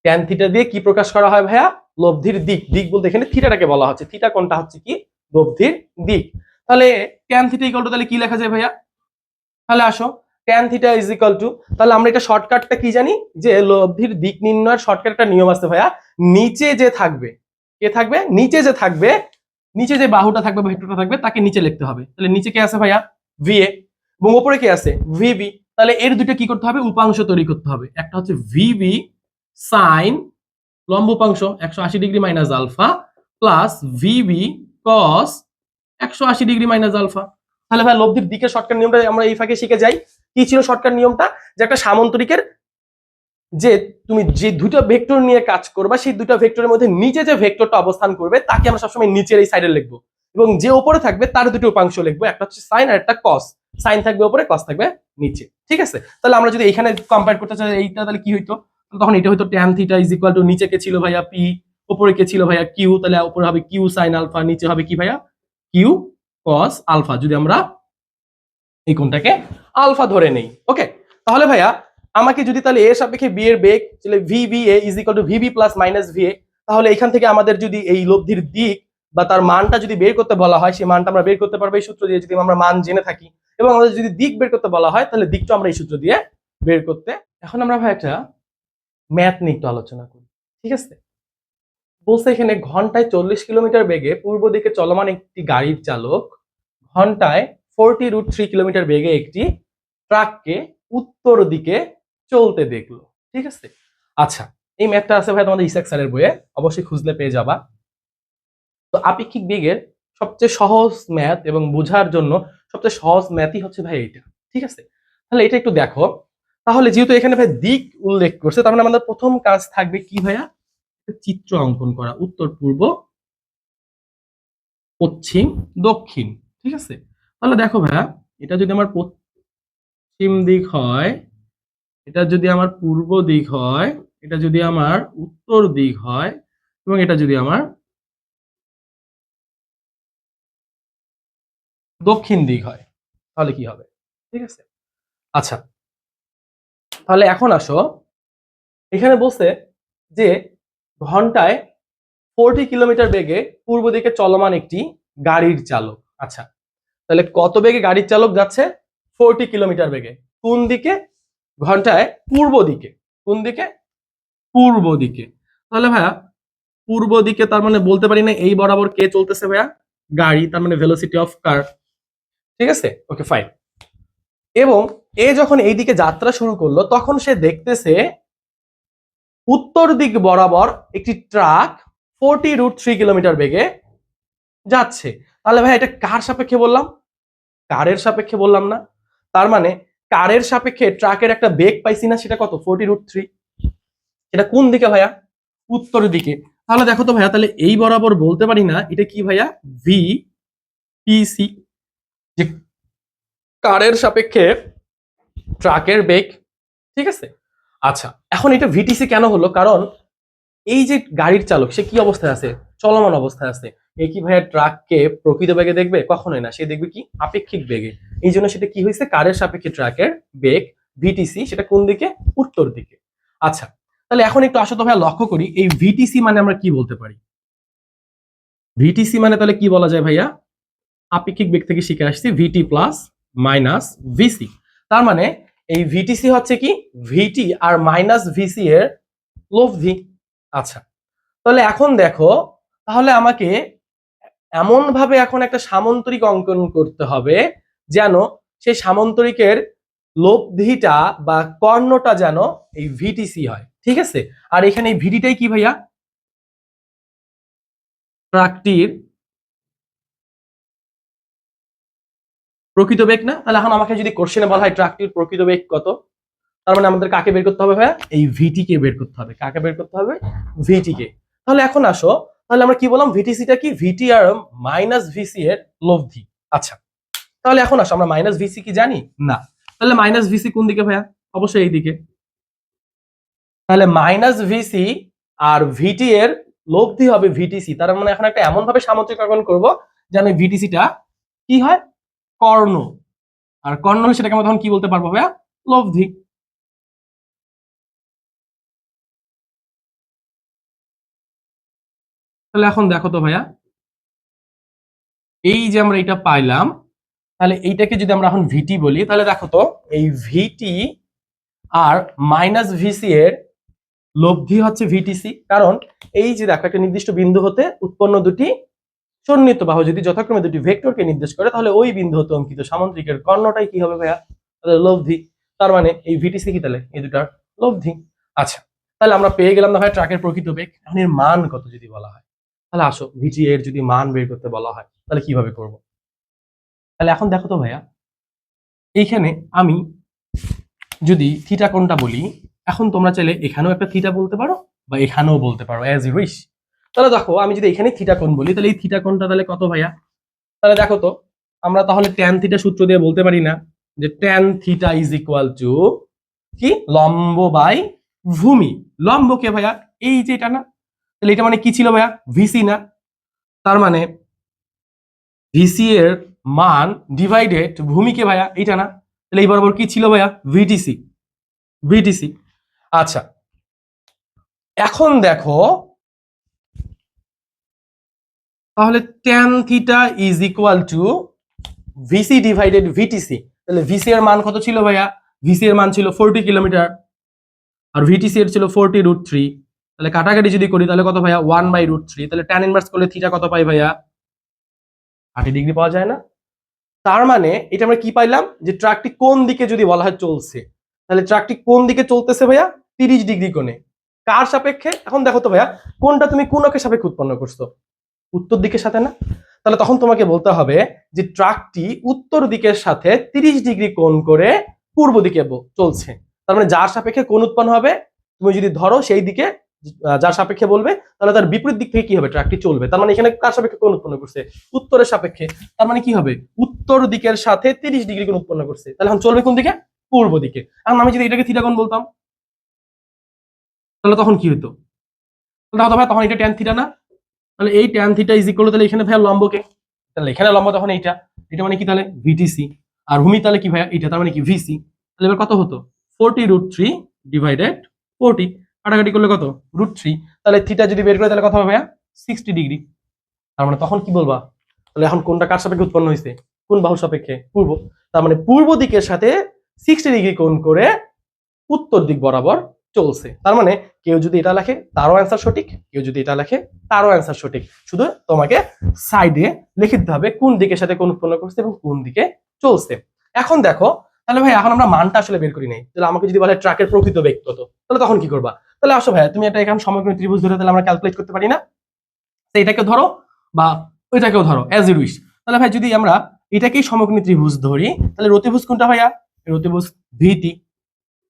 ট্যান থিটা দিয়ে কি প্রকাশ করা হয় ভাইয়া, লব্ধির দিক। দিক বলতে এখানে থিটাটাকে বলা হচ্ছে, থিটা কোনটা হচ্ছে কি, লব্ধির দিক। তাহলে ট্যান থিটা ইকুয়াল টু, তাহলে কি লেখা যায় ভাইয়া, তাহলে আসো tan theta is equal two, তাহলে আমরা এটা শর্টকাটটা কি জানি, যে লব্ধির দিক নির্ণয়ের শর্টকাট একটা নিয়ম আছে ভাইয়া, নিচে যে থাকবে, কে থাকবে, নিচে যে থাকবে, নিচে যে বাহুটা থাকবে, ভেক্টরটা থাকবে, তাকে নিচে লিখতে হবে। তাহলে নিচে কে আছে ভাইয়া, ভিএ, এবং উপরে কে আছে, ভিবি। তাহলে এর দুটো কি করতে হবে, উপাংশ তৈরি করতে হবে। একটা হচ্ছে ভিবি সাইন লম্ব উপাংশ 180 degree minus alpha plus V B cos 180 degree minus alpha. তাহলে ভাই লব্ধির দিকের শর্টকাট নিয়মটা আমরা এই ফাঁকে শিখে যাই। কি ছিল শর্টকাট নিয়মটা, যে একটা সামন্তরিকের যে তুমি যে দুটো ভেক্টর নিয়ে কাজ করবা, সেই দুটো ভেক্টরের মধ্যে নিচে যে ভেক্টরটা অবস্থান করবে তাকে আমরা সবসময় নিচের এই সাইডে লিখবো, এবং যে উপরে থাকবে তার দুটো উপাংশ লিখবো, একটা হচ্ছে সাইন আর একটা কস। সাইন থাকবে উপরে, কস থাকবে নিচে, ঠিক আছে? তাহলে আমরা যদি এখানে কম্পেয়ার করতে চাই এইটা, তাহলে কি হইতো, তখন এটা হইতো tan theta is equal two, নিচে কে ছিল ভাইয়া পি, উপরে কে ছিল ভাইয়া কিউ, তাহলে উপরে হবে কিউ সাইন আলফা, নিচে হবে কি ভাইয়া, কিউ কস আলফা, যদি আমরা এই কোণটাকে আলফা ধরে নেই। ওকে, তাহলে ভাইয়া আমাকে যদি তাহলে এর সাপেক্ষে বি এর বেগ, তাহলে V B A is equal to V B plus minus V A, তাহলে এখান থেকে আমাদের যদি এই লব্ধির দিক বা তার মানটা যদি বের করতে বলা হয়, সেই মানটা আমরা বের করতে পারবো এই সূত্র দিয়ে, যদি আমরা মান জেনে থাকি। এবং আমাদের যদি দিক বের করতে বলা হয়, তাহলে দিকটা আমরা এই সূত্র দিয়ে বের করতে। এখন আমরা ভাই একটা ম্যাথ নিয়ে একটু আলোচনা করি, ঠিক আছে? বলছে এখানে ঘন্টায় 40 কিলোমিটার বেগে পূর্ব দিকে চলমান একটি গাড়ির চালক ঘন্টায় 40√3 কিলোমিটার বেগে একটি ট্রাককে উত্তর দিকে চলতে দেখলো, ঠিক আছে? আচ্ছা, এই ম্যাথটা আছে ভাই তোমাদের ইসাক স্যারের বইয়ে, অবশ্যই খুঁজলে পেয়ে যাবা। তো আপেক্ষিক বেগের সবচেয়ে সহজ ম্যাথ এবং বোঝার জন্য সবচেয়ে সহজ ম্যাথই হচ্ছে ভাই এইটা, ঠিক আছে? তাহলে এটা একটু দেখো। তাহলে যেহেতু এখানে ভাই দিক উল্লেখ করছে, তার মানে আমাদের প্রথম কাজ থাকবে কি ভাইয়া? চিত্র অঙ্কন করা, উত্তর, পূর্ব, পশ্চিম, দক্ষিণ, ঠিক আছে? তাহলে দেখো ভাইয়া, এটা যদি আমার পশ্চিম দিক হয়, এটা যদি আমার পূর্ব দিক হয়, এটা যদি আমার উত্তর দিক হয়, এবং এটা যদি আমার দক্ষিণ দিক হয়, তাহলে কি হবে? ঠিক আছে, আচ্ছা, তাহলে এখন আসো, এখানে বলছে যে ঘন্টায় 40 কিলোমিটার বেগে পূর্ব দিকে চলমান একটি গাড়ির চালক। আচ্ছা, তাহলে কত বেগে গাড়ির চালক যাচ্ছে? 40 কিলোমিটার বেগে। কোন দিকে? ঘন্টায় পূর্ব দিকে। কোন দিকে? পূর্ব দিকে। তাহলে ভাইয়া পূর্ব দিকে, তার মানে বলতে পারি না এই বরাবর কে চলতেছে ভাইয়া? গাড়ি, তার মানে ভেলোসিটি অফ কার, ঠিক আছে? ওকে, ফাইন। এবং এ যখন এই দিকে যাত্রা শুরু করলো, তখন সে দেখতেছে উত্তর দিক বরাবর একটি ট্রাক 40√3 কিলোমিটার বেগে যাচ্ছে। তাহলে ভাই এটা কার সাপেক্ষে বললাম? কারের সাপেক্ষে বললাম না? তার মানে কারের সাপেক্ষে ট্রাকের একটা বেগ পাইছি না, সেটা কত? 40√3। এটা কোন দিকে ভাইয়া? উত্তর দিকে। তাহলে দেখো তো ভাইয়া, তাহলে এই বরাবর বলতে পারি না এটা কি ভাইয়া? ভি পি সি, যে কারের সাপেক্ষে ট্রাকের বেগ, ঠিক আছে? আচ্ছা, এখন এটা ভিটিসি কেন হলো? কারণ এই যে গাড়ির চালক, সে কি অবস্থায় আছে? চলমান অবস্থায় আছে। এ কি ভাইয়া ট্রাককে প্রকৃত বেগে দেখবে? কখনোই না, সে দেখবে কি? আপেক্ষিক বেগে। এই জন্য সেটা কি হয়েছে? কারের সাপেক্ষে ট্রাকের বেগ ভিটিসি, সেটা কোন দিকে? উত্তর দিকে। আচ্ছা, তাহলে এখন একটু আসো তো ভাইয়া, লক্ষ্য করি এই ভিটিসি মানে আমরা কি বলতে পারি? ভিটিসি মানে তাহলে কি বলা যায় ভাইয়া? আপেক্ষিক বেগ থেকে শিখে আসছি ভিটি প্লাস মাইনাস ভিসি। তার মানে এই ভিটিসি হচ্ছে কি? ভিটি আর মাইনাস ভিসি এর লব্ধি। আচ্ছা, তাহলে এখন দেখো, তাহলে আমাকে এমন ভাবে এখন একটা সামান্তরিক অঙ্কন করতে হবে যেন সেই সামান্তরিকের লব্ধিটা বা কর্ণটা যেন এই ভিটিসি হয়, ঠিক আছে? আর এখানে এই ভিটিটাই কি ভাইয়া? ট্রাকটির প্রকৃত বেগ না? তাহলে এখন আমাকে যদি কোশ্চেনে বলা হয় ট্রাকটির প্রকৃত বেগ কত, তার মানে আমাদের কাকে বের করতে হবে ভাইয়া? এই ভিটি কে বের করতে হবে। কাকে বের করতে হবে? ভিটি কে। তাহলে এখন আসো, তাহলে আমরা কি বললাম? ভিটিসিটা কি? ভিটি আর মাইনাস ভিসি এর লব্ধি। আচ্ছা, তাহলে এখন আসো, আমরা মাইনাস ভিসি কি জানি না? তাহলে মাইনাস ভিসি কোন দিকে ভাইয়া? অবশ্যই এই দিকে। তাহলে মাইনাস ভিসি আর ভিটি এর লব্ধি হবে ভিটিসি। তার মানে এখন একটা এমন ভাবে সামান্তরিকরণ করব যেন ভিটিসিটা কি হয়? কর্ণ। আর কর্ণ হলে সেটাকে আমরা তখন কি বলতে পারবো ভাইয়া? লব্ধি। তাহলে এখন দেখো তো ভাইয়া, এই যে আমরা এটা পাইলাম, তাহলে এইটাকে যদি আমরা এখন ভিটি বলি, তাহলে দেখো তো এই ভিটি আর মাইনাস ভিসি এর লব্ধি হচ্ছে ভিটিসি। কারণ এই যে দেখো, একটা নির্দিষ্ট বিন্দু হতে উৎপন্ন দুটি সন্নিহিত বাহু যদি যথাক্রমে দুটি ভেক্টরকে নির্দেশ করে, তাহলে ওই বিন্দু হতে অঙ্কিত সামান্তরিকের কর্ণটাই কি হবে ভাইয়া? লব্ধি। তার মানে এই ভিটিসি কি? তাহলে এই দুটার লব্ধি। আচ্ছা, তাহলে আমরা পেয়ে গেলাম না ভাই ট্রাকের প্রকৃত বেগ। এখন এর মান কত যদি বলা হয়, তাহলে আসো ভিটি এর যদি মান বের করতে বলা হয়, তাহলে কিভাবে করব? তাহলে এখন দেখো তো ভাইয়া, এইখানে আমি যদি থিটা কোণটা বলি, এখন তোমরা চাইলে এখানেও একটা থিটা বলতে পারো বা এখানেও বলতে পারো, অ্যাজ ইউ উইশ। তাহলে দেখো, আমি যদি এখানে থিটা কোণ বলি, তাহলে এই থিটা কোণটা তাহলে কত ভাইয়া? তাহলে দেখো তো, আমরা তাহলে ট্যান থিটা সূত্র দিয়ে বলতে পারি না যে tan theta is equal to কি? লম্ব বাই ভূমি। লম্ব কে ভাইয়া? এই যে এটা না? তাহলে এটা মানে কি ছিল ভাইয়া? ভিসি না? তার মানে ভিসি এর মান ডিভাইডেড ভূমি কে ভাইয়া? এইটা না? তাহলে এই বরাবর কি ছিল ভাইয়া? ভিটিসি। ভিটিসি। আচ্ছা, এখন দেখো, তাহলে tan theta is equal two VC divided VTC. তাহলে ভিসি এর মান কত ছিল ভাইয়া? ভিসি এর মান ছিল 40 কিলোমিটার, আর ভিটিসি এর ছিল 40√3। তাহলে কাটাকাটি যদি করি তাহলে কত ভাইয়া? 1/√3। তাহলে tan ইনভার্স করলে থিটা কত পাই ভাইয়া? 30 ডিগ্রি পাওয়া যায় না? তার মানে এটা আমরা কি পাইলাম, যে ট্রাকটি কোন দিকে যদি বলা হয় চলছে, তাহলে ট্রাকটি কোন দিকে চলতেছে ভাইয়া? 30 ডিগ্রি কোণে। কার সাপেক্ষে? এখন দেখো তো ভাইয়া, কোনটা তুমি কোন অক্ষের সাপেক্ষে উৎপন্ন করছো? উত্তর দিকের সাথে না? তাহলে তখন তোমাকে বলতে হবে যে ট্রাকটি উত্তর দিকের সাথে 30 ডিগ্রি কোণ করে পূর্ব দিকে চলছে। তার মানে যার সাপেক্ষে কোণ উৎপন্ন হবে, তুমি যদি ধরো সেই দিকে যার সাপেক্ষে বলবে, তাহলে তার বিপরীত দিক থেকে কি হবে? ট্রাকটি চলবে। তার মানে এখানে কার সাপেক্ষে কোণ উৎপন্ন করছে? উত্তরের সাপেক্ষে। তার মানে কি হবে? উত্তর দিকের সাথে 30 ডিগ্রি কোণ উৎপন্ন করছে। তাহলে এখন চলবে কোন দিকে? পূর্ব দিকে। এখন আমি যদি এটাকে থিটা কোণ বলতাম, তাহলে তখন কি হতো? তাহলে ভাই তখন এটা ট্যান থিটা না? তাহলে এই ট্যান থিটা ইজ ইকুয়াল, তাহলে এখানে ভাইয়া লম্বকে, তাহলে এখানে লম্ব তখন এইটা, এটা মানে কি তাহলে? ভিটিসি। আর ভূমি তাহলে কি ভাইয়া? এটা, তার মানে কি? ভিসি। তাহলে এবার কত হতো? 40√3 ডিভাইডেড 40, কাটাকাটি করলে কত? √3। তাহলে থিটা যদি বের করে তাহলে কত হবে ভাইয়া? 60 ডিগ্রি। তার মানে তখন কি বলবা? তাহলে এখন কোনটা কার সাপেক্ষে উৎপন্ন হয়েছে? কোন বাহুর সাপেক্ষে? পূর্ব। তার মানে পূর্ব দিকের সাথে 60 ডিগ্রি কোণ করে উত্তর দিক বরাবর চলছে। তার মানে কেউ যদি এটা লেখে তারও অ্যান্সার সঠিক, কেউ যদি এটা লেখে তারও অ্যান্সার সঠিক। শুধু তোমাকে সাইডে লিখে দিতে হবে কোন দিকের সাথে কোন উৎপন্ন করছে এবং কোন দিকে চলছে। এখন দেখো, তাহলে ভাই এখন আমরা মানটা আসলে বের করি নাই। তাহলে আমাকে যদি বলে ট্রাকের প্রকৃত বেগ কত, তাহলে তখন কি করবা? তাহলে আসো ভাইয়া, তুমি এটা এখানে সমকোণী ত্রিভুজ ধরে তাহলে আমরা ক্যালকুলেট করতে পারি না? এটাকে ধরো বা ওইটাকেও ধরো, অ্যাজ ইউ উইশ। তাহলে ভাই যদি আমরা এটাকেই সমকোণী ত্রিভুজ ধরি, তাহলে রতিভুজ কোনটা ভাইয়া? রতিভুজ ভিটি।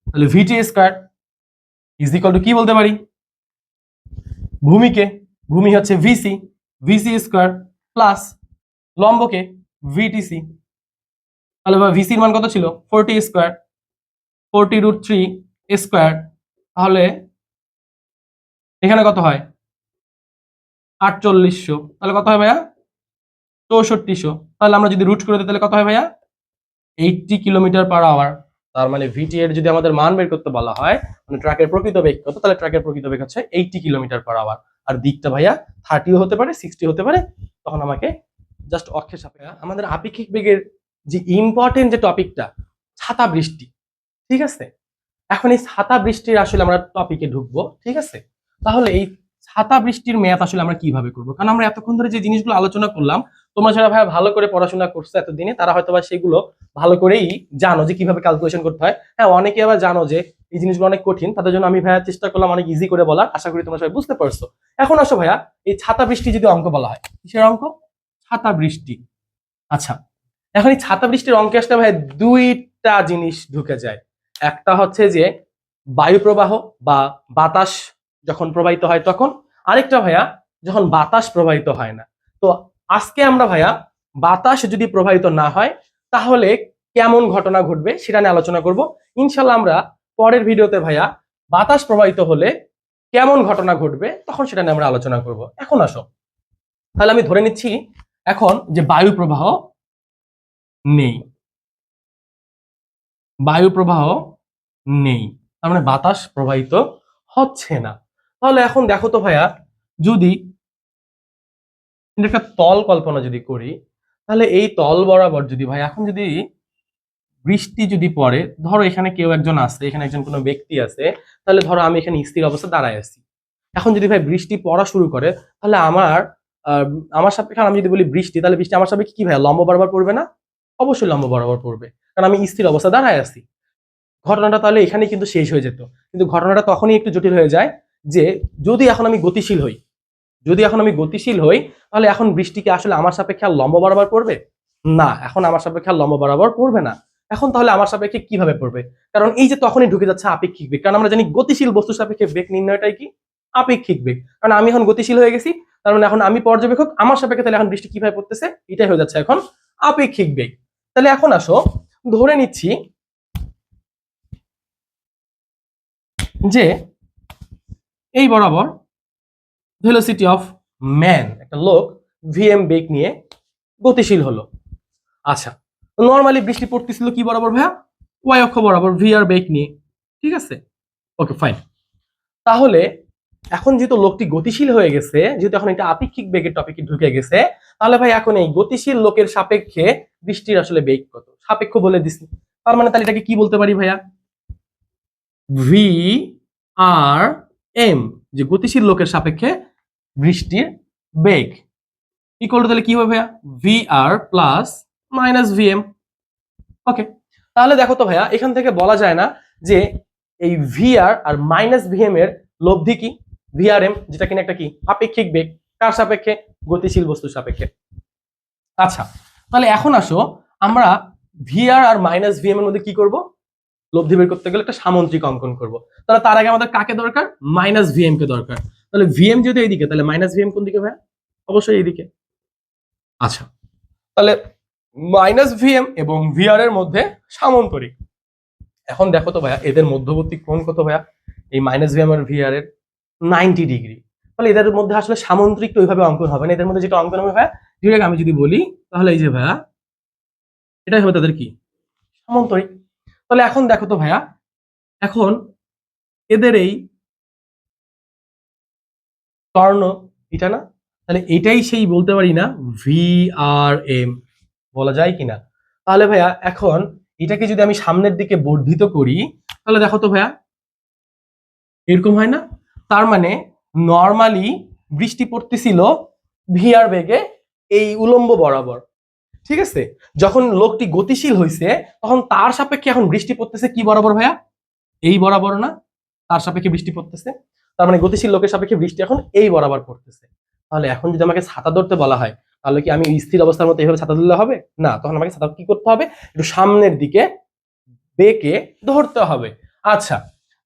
তাহলে V T square is equal to কি বলতে পারি? ভূমিকে, ভূমি হচ্ছে ভিসি, ভিসি স্কয়ার প্লাস লম্বকে ভিটিসি। তাহলে ভিসির মান কত ছিল? 40 স্কয়ার, 40√3 স্কয়ার। তাহলে এখানে কত হয়? 4800। তাহলে কত হয় ভাইয়া? 6400। তাহলে আমরা যদি রুট করে দিই তাহলে কত হয় ভাইয়া? 80 কিলোমিটার পার আওয়ার। তার মানে ভিটি এর যদি আমাদের মান বের করতে বলা হয়, মানে ট্রাকের প্রকৃত বেগ কত, তাহলে ট্রাকের প্রকৃত বেগ হচ্ছে 80 কিলোমিটার পার আওয়ার। আর দিকটা ভাইয়া 30 হতে পারে, 60 হতে পারে। তখন আমাকে জাস্ট অক্ষের সাপেক্ষে আমাদের আপেক্ষিক বেগের যে ইম্পর্টেন্ট যে টপিকটা, ছাতা বৃষ্টি, ঠিক আছে? এখন এই ছাতা বৃষ্টির আসলে আমরা টপিকে ঢুকবো, ঠিক আছে? তাহলে এই ছাতা বৃষ্টির ম্যাথ আসলে আমরা কিভাবে করবো? কারণ আমরা এতক্ষণ ধরে যে জিনিসগুলো আলোচনা করলাম, তোমরা যারা ভাই ভালো করে পড়াশোনা করছো এতদিনে, তারা হয়তো বা সেগুলো ভালো করেই জানো যে কিভাবে ক্যালকুলেশন করতে হয়। হ্যাঁ, অনেকে আবার জানো যে এই জিনিসগুলো অনেক কঠিন, তাদের জন্য আমি ভাইয়া চেষ্টা করলাম অনেক ইজি করে বলার। আশা করি তোমরা সবাই বুঝতে পারছো। এখন আসো ভাইয়া, এই ছাতা বৃষ্টি যদি অঙ্ক বলা হয়, কিসের অঙ্ক? ছাতা বৃষ্টি। আচ্ছা, এখন এই ছাতা বৃষ্টির অঙ্কে আসলে ভাই দুইটা জিনিস ঢুকে যায়। একটা হচ্ছে যে বায়ু প্রবাহ বা বাতাস যখন প্রবাহিত হয় তখন, আরেকটা ভাইয়া যখন বাতাস প্রবাহিত হয় না। তো আজকে আমরা ভাইয়া বাতাস যদি প্রবাহিত না হয় তাহলে কেমন ঘটনা ঘটবে সেটা নিয়ে আলোচনা করব ইনশাল্লাহ। আমরা পরের ভিডিওতে ভাইয়া বাতাস প্রবাহিত হলে কেমন ঘটনা ঘটবে তখন সেটা নিয়ে আমরা আলোচনা করব। এখন আসো, তাহলে আমি ধরে নিচ্ছি এখন যে বায়ু প্রবাহ নেই, বায়ু প্রবাহ নেই, তার মানে বাতাস প্রবাহিত হচ্ছে না। তাহলে এখন দেখো তো ভাইয়া, যদি একটা তল কল্পনা যদি করি, তাহলে এই তল বরাবর যদি ভাই এখন যদি বৃষ্টি যদি পড়ে, ধরো এখানে কেউ একজন আছে, এখানে একজন কোনো ব্যক্তি আছে, তাহলে ধরো আমি এখানে স্থির অবস্থা দাঁড়ায় আছি। এখন যদি ভাই বৃষ্টি পড়া শুরু করে, তাহলে আমার সাপেক্ষে আমি যদি বলি বৃষ্টি, তাহলে বৃষ্টি আমার সাপেক্ষে কি ভাই লম্ব বরাবর পড়বে না? অবশ্যই লম্ব বরাবর পড়বে, কারণ আমি স্থির অবস্থা দাঁড়ায় আছি। ঘটনাটা তাহলে এখানেই কিন্তু শেষ হয়ে যেত। কিন্তু ঘটনাটা তখনই একটু জটিল হয়ে যায় যে যদি এখন আমি গতিশীল হই, যদি এখন আমি গতিশীল হই, তাহলে এখন বৃষ্টি কি আসলে আমার সাপেক্ষে আর লম্ব বরাবর পড়বে? না, এখন আমার সাপেক্ষে আর লম্ব বরাবর পড়বে না। এখন তাহলে আমার সাপেক্ষে কিভাবে পড়বে? কারণ এই যে তখনই ঢুকে যাচ্ছে আপেক্ষিক বেগ, কারণ আমরা জানি গতিশীল বস্তু সাপেক্ষে বেগ নির্ণয়টাই কি? আপেক্ষিক বেগ। কারণ আমি এখন গতিশীল হয়ে গেছি, তার মানে এখন আমি পর্যবেক্ষক, আমার সাপেক্ষে তাহলে এখন বৃষ্টি কিভাবে পড়তেছে এটাই হয়ে যাচ্ছে এখন আপেক্ষিক বেগ। তাহলে এখন আসো, ধরে নিচ্ছি যে এই বরাবর ভেলোসিটি অফ ম্যান, একটা লোক ভিএম বেগ নিয়ে গতিশীল হলো। আচ্ছা, নরমালি বৃষ্টি পড়তেছিল কি বরাবর ভাইয়া? ওয়াই অক্ষ বরাবর ভি আর বেগ নিয়ে, ঠিক আছে? Okay fine. তাহলে এখন যেহেতু লোকটি গতিশীল হয়ে গেছে, যেহেতু এখন এটা আপেক্ষিক বেগের টপিকে ঢুকে গেছে, তাহলে ভাই এখন এই গতিশীল লোকের সাপেক্ষে বৃষ্টির আসলে বেগ কত সাপেক্ষ বলে দিছি। তার মানে তাহলে এটাকে কি বলতে পারি ভাইয়া, ভি আর এম, যে গতিশীল লোকের সাপেক্ষে বৃষ্টির বেগ ইকুয়াল টু তাহলে কি হবে ভাইয়া, ভি আর প্লাস মাইনাস ভি এম। ওকে, তাহলে দেখো তো ভাইয়া এখান থেকে বলা যায় না যে এই ভি আর মাইনাস ভি এম এর লব্ধি কি, ভি আর এম, যেটা কিনা একটা কি আপেক্ষিক বেগ, কার সাপেক্ষে, গতিশীল বস্তুর সাপেক্ষে। আচ্ছা, তাহলে এখন আসো আমরা ভি আর মাইনাস ভি এম এর মধ্যে কি করব, লব্ধি বের করতে গেলে একটা সামন্ত্রিক অঙ্কন করব। তাহলে তার আগে আমাদের কাকে দরকার, মাইনাস ভি এম কে দরকার। তাহলে ভি এম যদি এইদিকে, তাহলে মাইনাস ভি এম কোন দিকে ভাইয়া, অবশ্যই এইদিকে। আচ্ছা, তাহলে মাইনাস ভি এম এবং ভি আর এর মধ্যে সামন্তরিক। এখন দেখো তো ভাইয়া এদের মধ্যবর্তী কোণ কত ভাইয়া, এই minus V M R V আর এর 90 ডিগ্রি। তাহলে এদের মধ্যে আসলে সামন্ত্রিক ওইভাবে অঙ্কন হবে না, এদের মধ্যে যেটা অঙ্কন হবে ভাইয়া, ডিরেক্ট আমি যদি বলি তাহলে এই যে ভাইয়া এটাই হবে তাদের কি, সামন্তরিক। তাহলে এখন দেখো তো ভাইয়া, এখন এদের এই কর্ণ এটা না, তাহলে এটাই সেই বলতে পারি না ভি আর এম, বলা যায় কিনা। তাহলে ভাইয়া এখন এটাকে যদি আমি সামনের দিকে বর্ধিত করি, তাহলে দেখো তো ভাইয়া এরকম হয় না। তার মানে নর্মালি বৃষ্টি পড়তেছিল ভি আর বেগে এই উলম্ব বরাবর, ঠিক আছে। যখন লোকটি গতিশীল হয়েছে তখন তার সাপেক্ষে এখন বৃষ্টি পড়তেছে কি বরাবর ভাইয়া, এই বরাবর না, তার সাপেক্ষে বৃষ্টি পড়তেছে। তার মানে গতিশীল লোকের সাপেক্ষে বৃষ্টি এখন এই বরাবর পড়তেছে। তাহলে এখন যদি আমাকে ছাতা ধরতে বলা হয়, তাহলে কি আমি স্থির অবস্থার মধ্যে এইভাবে ছাতা ধরলে হবে না, তখন আমাকে ছাতা কি করতে হবে, একটু সামনের দিকে বেঁকে ধরতে হবে। আচ্ছা,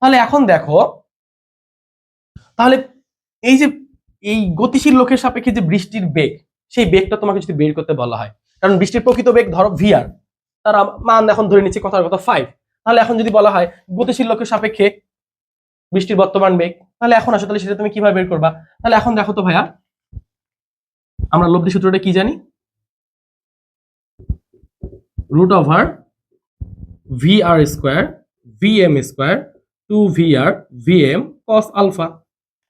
তাহলে এখন দেখো, তাহলে এই যে এই গতিশীল লোকের সাপেক্ষে যে বৃষ্টির বেগ, সেই বেগটা তোমাকে যদি বের করতে বলা হয়, কারণ বৃষ্টির প্রকৃত বেগ ধরো ভি আর, তার মান এখন ধরে নিচ্ছি কথার কথা 5। তাহলে এখন যদি বলা হয় গতিশীল লোকের সাপেক্ষে বৃষ্টির বর্তমান বেগ, তাহলে এখন আসো তাহলে সেটা তুমি কিভাবে বের করবা। তাহলে এখন দেখো তো ভাইয়া আমরা লব্ধি সূত্রটা কি জানি, root over V R square V M square two V R V M cos alpha.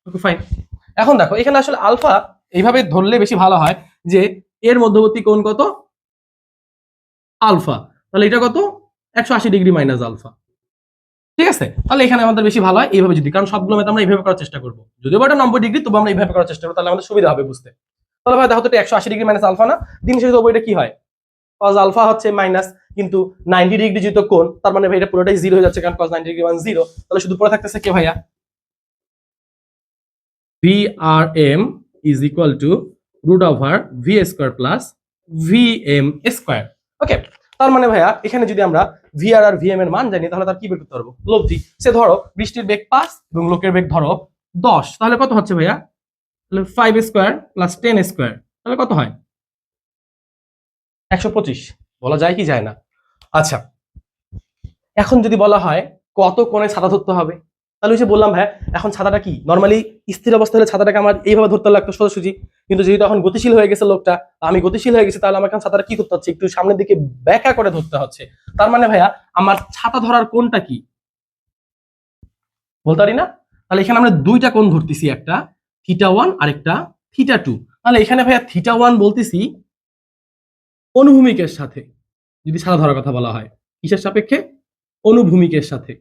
Okay fine. এখন দেখো এখানে আসলে আলফা এইভাবে ধরলে বেশি ভালো হয়, যে এর মধ্যবর্তী কোণ কত, আলফা, তাহলে এটা কত 180 ডিগ্রি মাইনাস আলফা, ঠিক আছে। তাহলে এখানে আমাদের বেশি ভালো হয় এইভাবে যদি, কারণ সবগুলো ম্যাথ আমরা এইভাবে করার চেষ্টা করবো, যদিও এটা 90 ডিগ্রি তবু আমরা এইভাবে করার চেষ্টা করবো, তাহলে আমাদের সুবিধা হবে বুঝতে। তাহলে ভাই দেখো তো 180 ডিগ্রি মাইনাস আলফা না, দিন শেষে তবু এটা কি হয়, কজ আলফা হচ্ছে মাইনাস, কিন্তু 90 ডিগ্রি যেহেতু কোণ, তার মানে ভাই এটা পুরোটাই জিরো হয়ে যাচ্ছে, কারণ কজ 90 ডিগ্রি মান জিরো। তাহলে শুধু পড়ে থাকতেছে কে ভাইয়া, V R M is equal to root over V square plus V M square. Okay, তার মানে ভাইয়া এখানে যদি আমরা ভি আর ভি এম এর মান জানি, তাহলে তার কি বের করতে পারবো, লব্ধি। সে ধরো বৃষ্টির বেগ 5 এবং লোকের বেগ ধরো 10, তাহলে কত হচ্ছে ভাইয়া, তাহলে 5 স্কোয়ার প্লাস 10 স্কোয়ার, তাহলে কত হয় 125। বলা যায় কি যায় না। আচ্ছা, এখন যদি বলা হয় কত কোণে ছাতা ধরতে হবে, তাহলে ওই যে বললাম ভাইয়া এখন ছাতাটা কি, নর্মালি স্থির অবস্থা হলে ছাতাটাকে আমার এইভাবে ধরতে লাগতো সোজাসুজি, কিন্তু যেহেতু এখন গতিশীল হয়ে গেছে লোকটা, আমি গতিশীল হয়ে গেছি, তাহলে আমার এখন ছাতাটা কি করতে হচ্ছে, একটু সামনের দিকে ব্যাকা করে ধরতে হচ্ছে। তার মানে ভাইয়া আমার ছাতা ধরার কোণটা কি বলতে পারি না। তাহলে এখানে আমরা দুইটা কোণ ধরতেছি, একটা θ1 আর একটা θ2। তাহলে এখানে ভাইয়া θ1 বলতেছি অনুভূমিকের সাথে, যদি ছাতা ধরার কথা বলা হয় কিসের সাপেক্ষে, অনুভূমিকের সাথে।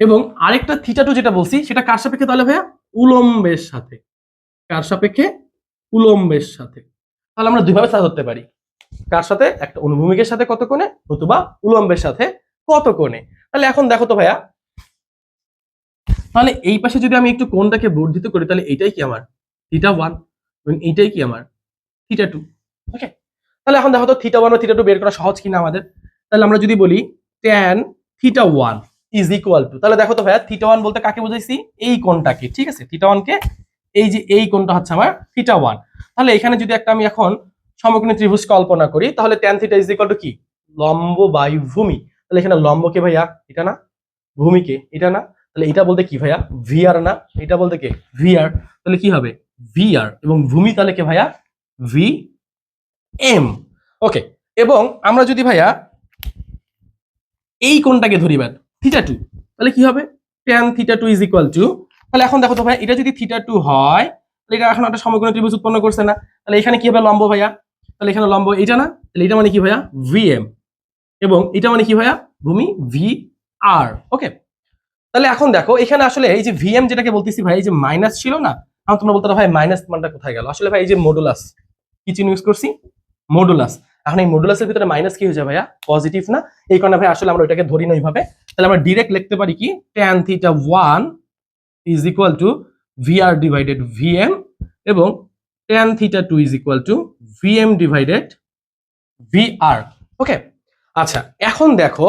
এবং আরেকটা θ2 যেটা বলছি সেটা কার সাপেক্ষে, তাহলে ভাইয়া উলম্বের সাথে। কার সাপেক্ষে, উলম্বের সাথে। তাহলে আমরা দুইভাবে ছাতা ধরতে পারি, কার সাথে, একটা অনুভূমিকের সাথে কত কোণে, নতুবা উলম্বের সাথে কত কোণে। তাহলে এখন দেখো তো ভাইয়া, তাহলে এই পাশে যদি আমি একটু কোণটাকে বর্ধিত করি, তাহলে এইটাই কি আমার θ1 এবং এইটাই কি আমার θ2। ওকে, তাহলে এখন দেখো তো θ1 ও θ2 বের করা সহজ কিনা আমাদের। তাহলে আমরা যদি বলি tan θ1 ইজ ইকুয়াল টু, তাহলে দেখো তো ভাইয়া θ1 বলতে কাকে বুঝাইছি, এই কোণটাকে, ঠিক আছে, θ1 কে, এই যে এই কোণটা হচ্ছে আমার θ1। তাহলে এখানে যদি একটা আমি এখন সমকোণী ত্রিভুজ কল্পনা করি, তাহলে tan θ ইজ ইকুয়াল টু কি, লম্ব বাই ভূমি। তাহলে এখানে লম্ব কে ভাইয়া, এটা না, ভূমিকে এটা না, তাহলে এটা বলতে কি ভাইয়া, ভি আর না, এটা বলতে কে, ভি আর। তাহলে কি হবে, ভি আর, এবং ভূমি তাহলে কে ভাইয়া, ভি এম। ওকে, এবং আমরা যদি ভাইয়া এই কোণটাকে ধরি থিটা টু, তাহলে কি হবে, tan θ2 ইজ ইকুয়াল টু তাহলে এখন দেখো তো ভাই, এটা যদি θ2 হয় তাহলে এটা এখন একটা সমকোণী ত্রিভুজ উৎপন্ন করছে না? তাহলে এখানে কি হবে লম্ব ভাইয়া? তাহলে এখানে লম্ব এটা না? তাহলে এটা মানে কি ভাইয়া? ভিএম। এবং এটা মানে কি ভাইয়া? ভূমি ভি আর। ওকে, তাহলে এখন দেখো এখানে আসলে এই যে ভিএম যেটাকে বলতেছি ভাই, এই যে মাইনাস ছিল না, এখন তোমরা বলতে পারো ভাই মাইনাস মানটা কোথায় গেল? আসলে ভাই এই যে মডুলাস, কি চিহ্ন ইউজ করছি? মডুলাস। এখন এই মডুলাসের ভিতরে মাইনাস কি হয়ে যায় ভাইয়া? পজিটিভ না? এই কারণে ভাই আসলে আমরা ওইটাকে ধরি না ওইভাবে। তাহলে আমরা ডিরেক্ট লিখতে পারি কি, tan θ1 is equal to V R divided V M, এবং tan θ2 is equal to V M divided V R. Okay, আচ্ছা এখন দেখো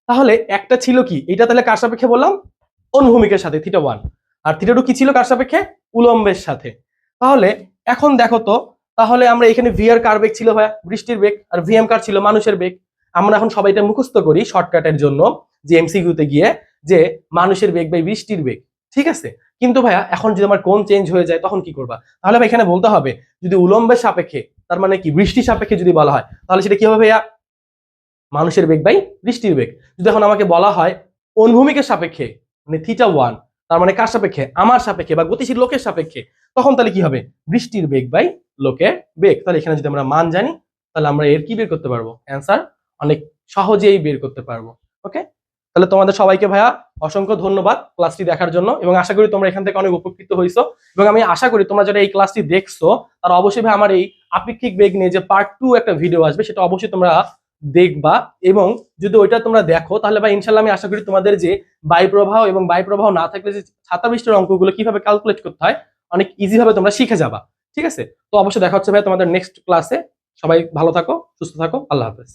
তাহলে একটা ছিল কি, এটা তাহলে কার সাপেক্ষে বললাম? অনুভূমিকের সাথে θ1। আর θ2 কি ছিল কার সাপেক্ষে? উলম্বের সাথে। তাহলে এখন দেখো তো, তাহলে আমরা এখানে ভি আর কার বেগ ছিল ভাইয়া? বৃষ্টির বেগ। আর ভিএম কার ছিল? মানুষের বেগ। আমরা এখন সবাই এটা মুখস্থ করি শর্টকাটের জন্য, যে এমসিকিউতে গিয়ে, যে মানুষের বেগ বাই বৃষ্টির বেগ। ঠিক আছে, কিন্তু ভাইয়া এখন যদি আমার কোণ চেঞ্জ হয়ে যায় তখন কি করবা? তাহলে ভাই এখানে বলতে হবে যদি উলম্বের সাপেক্ষে, তার মানে কি বৃষ্টির সাপেক্ষে যদি বলা হয়, তাহলে সেটা কি হবে ভাইয়া? মানুষের বেগ বাই বৃষ্টির বেগ। যদি এখন আমাকে বলা হয় অনুভূমিকের সাপেক্ষে, মানে θ1, তার মানে কার সাপেক্ষে? আমার সাপেক্ষে বা গতিশীল লোকের সাপেক্ষে, তখন তাহলে কি হবে? বৃষ্টির বেগ বাই লোকের বেগ। তাহলে এখানে যদি আমরা মান জানি, তাহলে আমরা এর কি বের করতে পারবো? অ্যান্সার অনেক সহজেই বের করতে পারবো। ওকে, তাহলে তোমাদের সবাইকে ভাইয়া অসংখ্য ধন্যবাদ ক্লাসটি দেখার জন্য, এবং আশা করি তোমরা এখান থেকে অনেক উপকৃত হইছো। এবং আমি আশা করি তোমরা যারা এই ক্লাসটি দেখছো তারা অবশ্যই ভাই আমার এই আপেক্ষিক বেগ নিয়ে যে পার্ট 2 একটা ভিডিও আসবে, সেটা অবশ্যই তোমরা দেখবা। এবং যদি ওইটা তোমরা দেখো তাহলে ভাই ইনশাল্লাহ আমি আশা করি তোমাদের যে বায়ু প্রবাহ এবং বায়ু প্রবাহ না থাকলে যে ছাতা বৃষ্টির অঙ্কগুলো কিভাবে ক্যালকুলেট করতে হয় অনেক ইজি ভাবে তোমরা শিখে যাবা। ঠিক আছে, তো অবশ্যই দেখা হচ্ছে ভাই তোমাদের নেক্সট ক্লাসে। সবাই ভালো থাকো, সুস্থ থাকো, আল্লাহ হাফেজ।